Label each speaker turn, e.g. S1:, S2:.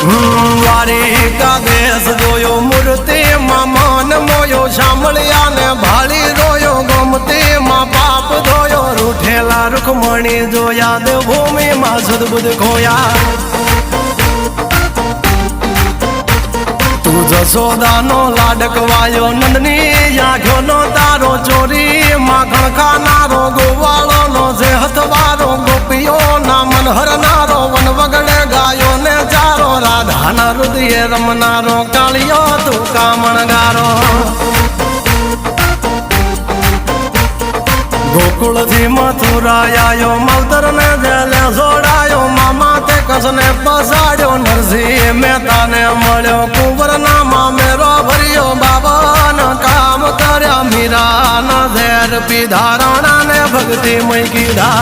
S1: દ્વારિકા દેશ જોયો મૂર્તિ માં મન મોયો સાંભળ્યા ને ભાળી રોયો ગમતી માં પાપ ધોયો રૂઠેલા રૂખમણી જોયા દેવભૂમિ માં સદબુદ્ધ ખોયા તું જશોદાનો લાડકવાયો નંદની આંખો નો તારો ચોરી માખણ ખાનારો ગોવાળો નો જે હથવારો ગોપીઓ ના મન હરનારો વન વગડે ગાયો ને ચારો રાધાના હૃદય રમનારો કાળિયો તું કામણગારો ગોકુળ થી મથુરા આયો માવતર ને જેલે જોડાયો મામા તે કસને પસાડ્યો નરસિંહ મહેતા ને મળ્યો કુંવર ના મામેરો ભર્યો બાબા ના કામ કર્યા મીરા ના ઝેર પીધા રાણા ને ભક્તિ મય કીધા